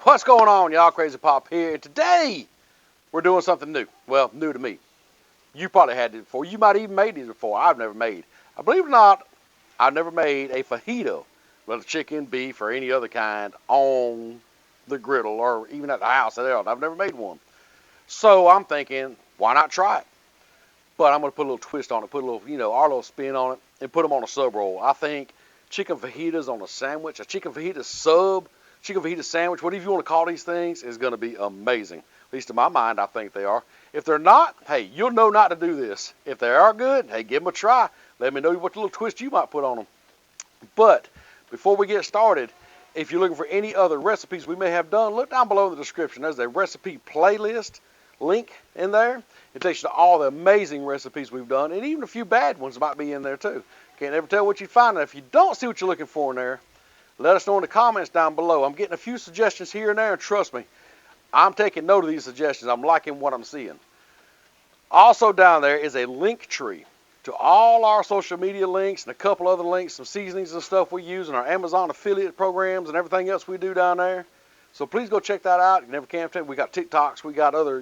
What's going on, y'all? Crazy Pop here. Today, we're doing something new. Well, new to me. You probably had it before. You might even made these before. I've never made. I believe it or not, I've never made a fajita, whether chicken, beef, or any other kind, on the griddle or even at the house. I've never made one. So I'm thinking, why not try it? But I'm going to put a little twist on it, put a little, our little spin on it, and put them on a sub roll. I think chicken fajitas on a sandwich, a chicken fajita sub, chicken fajita sandwich, whatever you want to call these things, is going to be amazing. At least in my mind, I think they are. If they're not, hey, you'll know not to do this. If they are good, hey, give them a try. Let me know what little twist you might put on them. But before we get started, if you're looking for any other recipes we may have done, look down below in the description. There's a recipe playlist link in there. It takes you to all the amazing recipes we've done, and even a few bad ones might be in there too. Can't ever tell what you find. And if you don't see what you're looking for in there, let us know in the comments down below. I'm getting a few suggestions here and there, and trust me, I'm taking note of these suggestions. I'm liking what I'm seeing. Also down there is a link tree to all our social media links and a couple other links, some seasonings and stuff we use in our Amazon affiliate programs and everything else we do down there. So please go check that out. You never can tell. We got TikToks, we got other,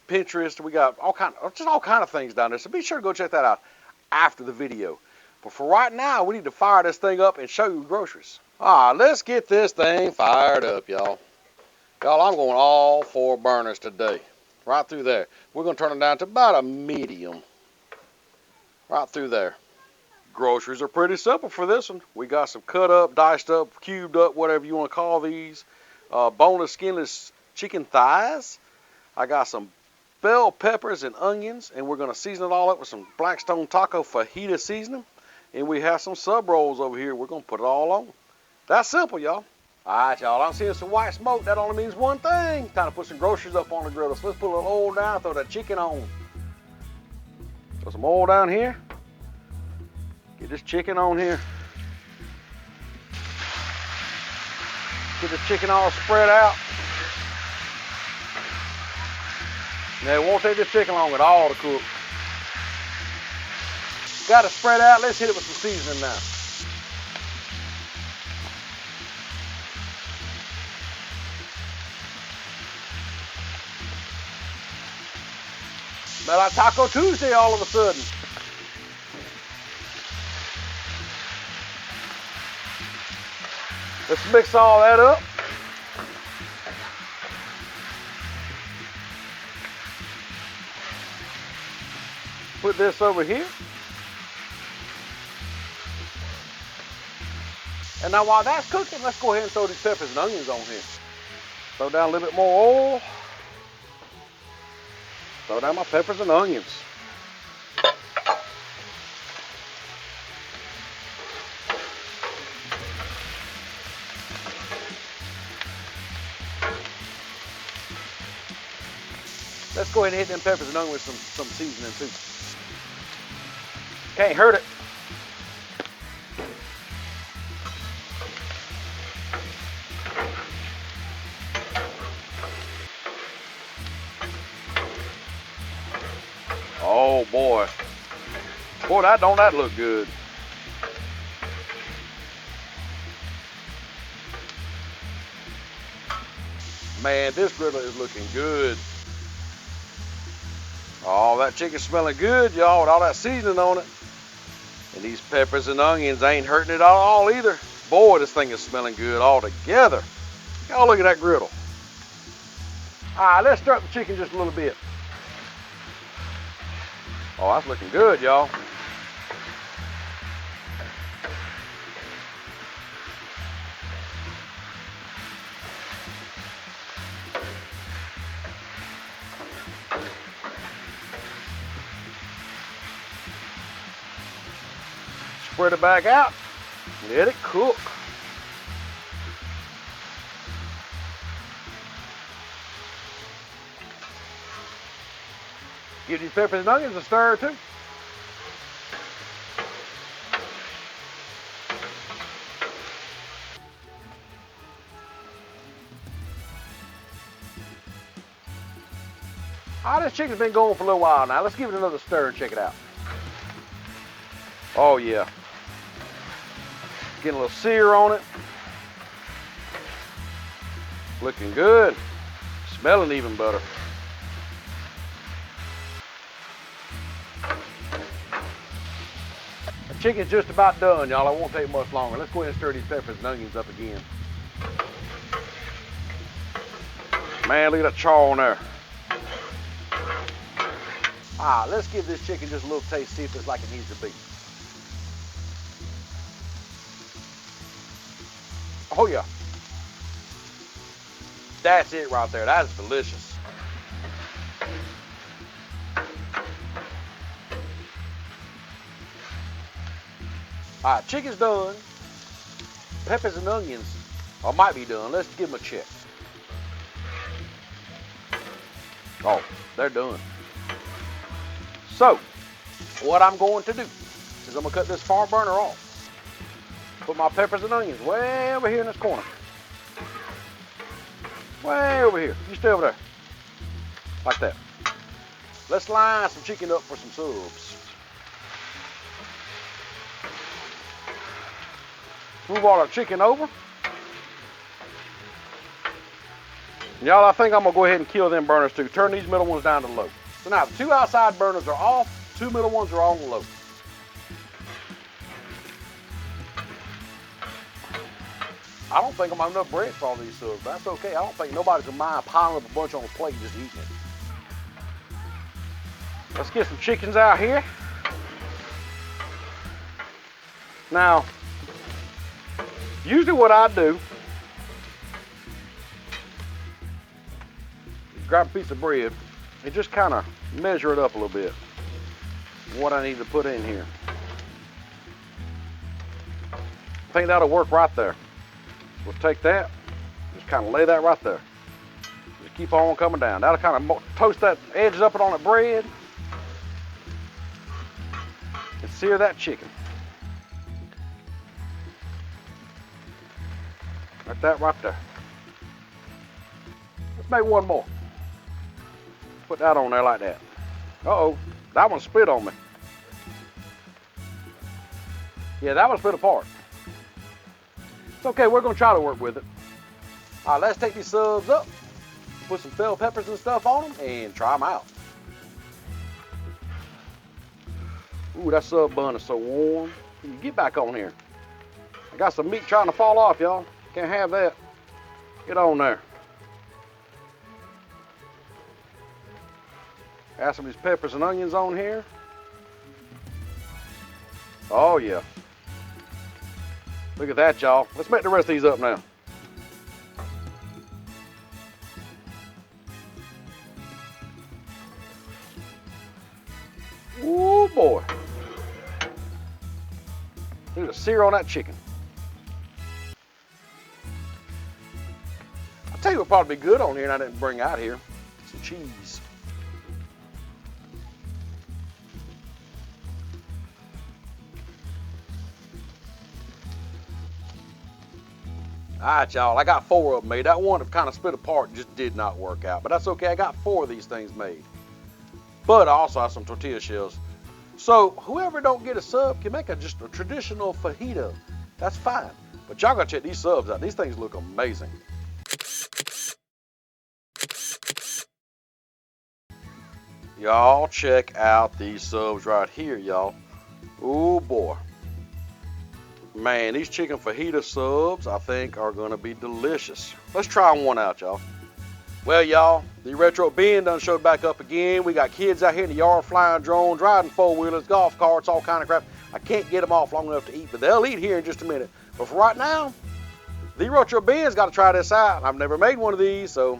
Pinterest, we got all kind of things down there. So be sure to go check that out after the video. But for right now, we need to fire this thing up and show you groceries. All right, let's get this thing fired up, y'all. Y'all, I'm going all 4 burners today. Right through there. We're going to turn them down to about a medium. Right through there. Groceries are pretty simple for this one. We got some cut up, diced up, cubed up, whatever you want to call these. Boneless, skinless chicken thighs. I got some bell peppers and onions, and we're going to season it all up with some Blackstone taco fajita seasoning. And we have some sub rolls over here. We're going to put it all on. That's simple, y'all. All right, y'all. I'm seeing some white smoke. That only means one thing. Time to put some groceries up on the griddle. So let's put a little oil down and throw that chicken on. Throw some oil down here. Get this chicken on here. Get the chicken all spread out. Now, it won't take this chicken long at all to cook. Got it spread out. Let's hit it with some seasoning now. Smell like Taco Tuesday all of a sudden. Let's mix all that up. Put this over here. And now while that's cooking, let's go ahead and throw these peppers and onions on here. Throw down a little bit more oil. Throw down my peppers and onions. Let's go ahead and hit them peppers and onions with some seasoning too. Can't hurt it. Oh boy. Boy, don't that look good. Man, this griddle is looking good. Oh, that chicken's smelling good, y'all, with all that seasoning on it. And these peppers and onions ain't hurting it at all either. Boy, this thing is smelling good all together. Y'all look at that griddle. All right, let's stir up the chicken just a little bit. Oh, that's looking good, y'all. Spread it back out. Let it cook. Give these peppers and onions a stir too. This chicken's been going for a little while now. Let's give it another stir and check it out. Oh yeah. Getting a little sear on it. Looking good. Smelling even better. The chicken's just about done, y'all. It won't take much longer. Let's go ahead and stir these peppers and onions up again. Man, look at that char on there. All right, let's give this chicken just a little taste, see if it's like it needs to be. Oh yeah. That's it right there. That is delicious. All right, chicken's done. Peppers and onions, or might be done. Let's give them a check. Oh, they're done. So, what I'm going to do is I'm gonna cut this far burner off. Put my peppers and onions way over here in this corner. Way over here. You stay over there. Like that. Let's line some chicken up for some subs. Move all our chicken over. Y'all, I think I'm gonna go ahead and kill them burners too. Turn these middle ones down to low. So now the 2 outside burners are off, 2 middle ones are on low. I don't think I'm gonna have enough bread for all these subs. That's okay. I don't think nobody's gonna mind piling up a bunch on a plate and just eating it. Let's get some chickens out here. Now, usually what I do is grab a piece of bread and just kind of measure it up a little bit. What I need to put in here. I think that'll work right there. We'll take that, just kind of lay that right there. Just keep on coming down. That'll kind of toast that edges up on the bread and sear that chicken. Like that right there. Let's make one more. Put that on there like that. Uh-oh, that one split on me. Yeah, that one split apart. It's okay, we're gonna try to work with it. All right, let's take these subs up, put some bell peppers and stuff on them, and try them out. Ooh, that sub bun is so warm. Can you get back on here? I got some meat trying to fall off, y'all. Can't have that. Get on there. Add some of these peppers and onions on here. Oh yeah. Look at that, y'all. Let's make the rest of these up now. Ooh, boy. Look at the sear on that chicken. I'll tell you what probably be good on here and I didn't bring out here. Some cheese. All right, y'all, I got 4 of them made. That one kind of split apart and just did not work out, but that's okay. I got 4 of these things made. But I also have some tortilla shells. So whoever don't get a sub can make just a traditional fajita. That's fine. But y'all gotta check these subs out. These things look amazing. Y'all check out these subs right here, y'all. Oh boy. Man, these chicken fajita subs, I think, are gonna be delicious. Let's try one out, y'all. Well, y'all, the retro bin done showed back up again. We got kids out here in the yard flying drones, riding 4-wheelers, golf carts, all kind of crap. I can't get them off long enough to eat, but they'll eat here in just a minute. But for right now, the retro bin's got to try this out. I've never made one of these, so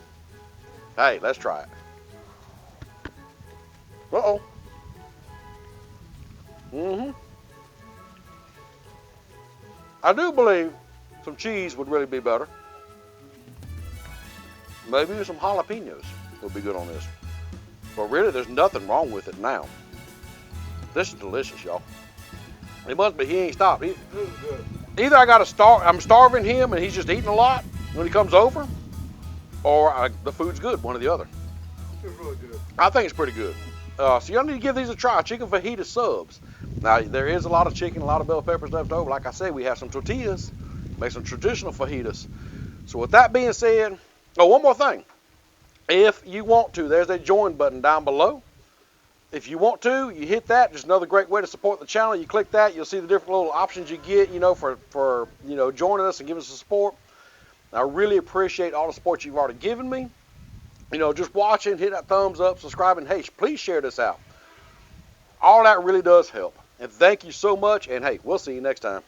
hey, let's try it. Uh-oh. I do believe some cheese would really be better. Maybe some jalapenos would be good on this. But really, there's nothing wrong with it now. This is delicious, y'all. It must be he ain't stopped. Either I'm starving him and he's just eating a lot when he comes over, or the food's good, one or the other. It's really good. I think it's pretty good. So y'all need to give these a try, chicken fajita subs. Now, there is a lot of chicken, a lot of bell peppers left over. Like I said, we have some tortillas, make some traditional fajitas. So with that being said, Oh, one more thing. If you want to, there's a join button down below. If you want to, you hit that. Just another great way to support the channel. You click that, you'll see the different little options you get, for joining us and giving us the support. I really appreciate all the support you've already given me. Just watching, hit that thumbs up, subscribing. Hey, please share this out. All that really does help. And thank you so much. And hey, we'll see you next time.